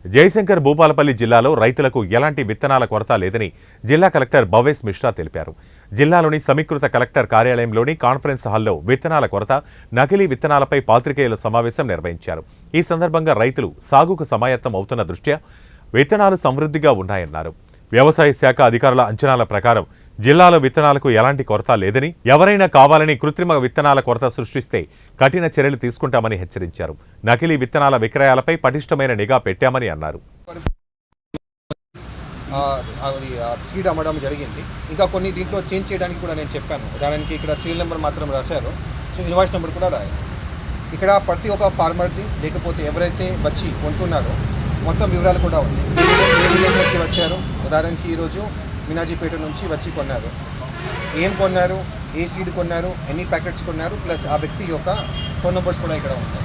జయశంకర్ భూపాలపల్లి జిల్లాలో రైతులకు ఎలాంటి విత్తనాల కొరత లేదని జిల్లా కలెక్టర్ భవేష్ మిశ్రా తెలిపారు. జిల్లాలోని సమీకృత కలెక్టర్ కార్యాలయంలోని కాన్ఫరెన్స్ హాల్లో విత్తనాల కొరత, నకిలీ విత్తనాలపై పాత్రికేయుల సమావేశం నిర్వహించారు. ఈ సందర్భంగా రైతులు సాగుకు సమాయత్తం అవుతున్న దృష్ట్యా విత్తనాలు సమృద్ధిగా ఉన్నాయన్నారు. వ్యవసాయ శాఖ అధికారుల అంచనాల ప్రకారం జిల్లాలో విత్తనాలకు ఎలాంటి కొరత లేదని, ఎవరైనా కావాలని కృత్రిమ విత్తనాల కొరత సృష్టిస్తే కఠిన చర్యలు తీసుకుంటామని హెచ్చరించారు. నకిలీ విత్తనాల విక్రయాలపై పటిష్టమైన నిఘా పెట్టామని అన్నారు. సీడ్ అమ్మడం జరిగింది. ఇంకా కొన్ని దీంట్లో చేంజ్ చేయడానికి కూడా నేను చెప్పాను. ఉదాహరణకి ఇక్కడ సీరియల్ నెంబర్ మాత్రం రాశారు, సో ఇన్వాయిస్ నెంబర్ కూడా రాయాలి. ఇక్కడ ప్రతి ఒక్క ఫార్మర్ది లేకపోతే ఎవరైతే వచ్చి కొంటున్నారో మొత్తం వివరాలు కూడా ఉన్నాయి. ఏ విధంగా వచ్చి వచ్చారు, ఉదాహరణకి ఈరోజు మీనాజీపేట నుంచి వచ్చి కొన్నారు, ఏం కొన్నారు, ఏ సీడ్ కొన్నారు, ఎన్ని ప్యాకెట్స్ కొన్నారు, ప్లస్ ఆ వ్యక్తి యొక్క ఫోన్ నెంబర్స్ కూడా ఇక్కడ ఉంటాయి.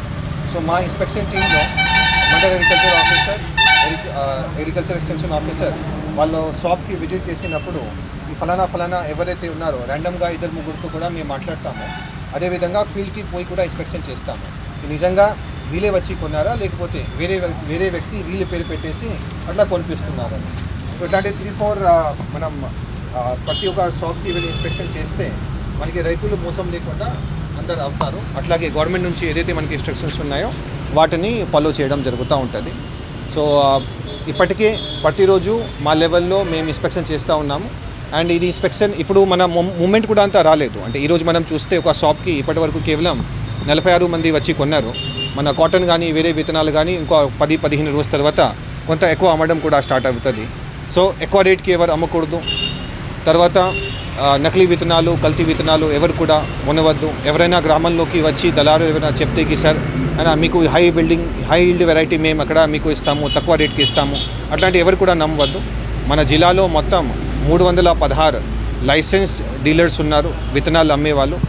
సో మా ఇన్స్పెక్షన్ టీంలో mandal agriculture officer, agriculture extension officer వాళ్ళు షాప్కి విజిట్ చేసినప్పుడు ఈ ఫలానా ఎవరైతే ఉన్నారో ర్యాండమ్గా 2-3 కూడా మేము మాట్లాడతాము. అదేవిధంగా ఫీల్డ్కి పోయి కూడా ఇన్స్పెక్షన్ చేస్తాము. నిజంగా వీళ్ళే వచ్చి కొన్నారా లేకపోతే వేరే వ్యక్తి వీళ్ళ పేరు పెట్టేసి అట్లా కొనిపిస్తున్నారని. సో ఇట్లాంటి 3-4 మనం ప్రతి ఒక్క షాప్కి వెళ్ళి ఇన్స్పెక్షన్ చేస్తే మనకి రైతులు మోసం లేకుండా అందరు అవుతారు. అట్లాగే గవర్నమెంట్ నుంచి ఏదైతే మనకి ఇన్స్ట్రక్షన్స్ ఉన్నాయో వాటిని ఫాలో చేయడం జరుగుతూ ఉంటుంది. సో ఇప్పటికే ప్రతిరోజు మా లెవెల్లో మేము ఇన్స్పెక్షన్ చేస్తూ ఉన్నాము. అండ్ ఇది ఇన్స్పెక్షన్ ఇప్పుడు మన మూమెంట్ కూడా అంతా రాలేదు. అంటే ఈరోజు మనం చూస్తే ఒక షాప్కి ఇప్పటి వరకు కేవలం 46 మంది వచ్చి కొన్నారు. మన కాటన్ కానీ వేరే విత్తనాలు కానీ ఇంకో 10-15 రోజుల తర్వాత కొంత ఎక్కువ అమ్మడం కూడా స్టార్ట్ అవుతుంది. సో ఎక్కువ రేట్కి ఎవరు అమ్మకూడదు. తర్వాత నకిలీ విత్తనాలు, కల్తీ విత్తనాలు ఎవరు కూడా కొనవద్దు. ఎవరైనా గ్రామంలోకి వచ్చి దళారు ఎవరైనా చెప్తే కి సార్ అయినా మీకు హై ఈల్డ్ వెరైటీ మేము అక్కడ మీకు ఇస్తాము, తక్కువ రేట్కి ఇస్తాము, అట్లాంటి ఎవరు కూడా నమ్మవద్దు. మన జిల్లాలో మొత్తం 316 లైసెన్స్ డీలర్స్ ఉన్నారు, విత్తనాలు అమ్మేవాళ్ళు.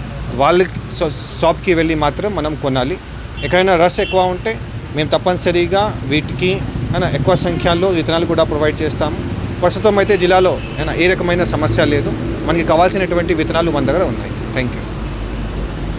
వాళ్ళకి షాప్కి వెళ్ళి మాత్రం మనం కొనాలి. ఎక్కడైనా రష్ ఎక్కువ ఉంటే మేము తప్పనిసరిగా వీటికి ఎక్కువ సంఖ్యలో విత్తనాలు కూడా ప్రొవైడ్ చేస్తాము. ప్రస్తుతం అయితే జిల్లాలో ఏ రకమైన సమస్య లేదు. మనకి కావాల్సినటువంటి విత్తనాలు మన దగ్గర ఉన్నాయి. Thank you.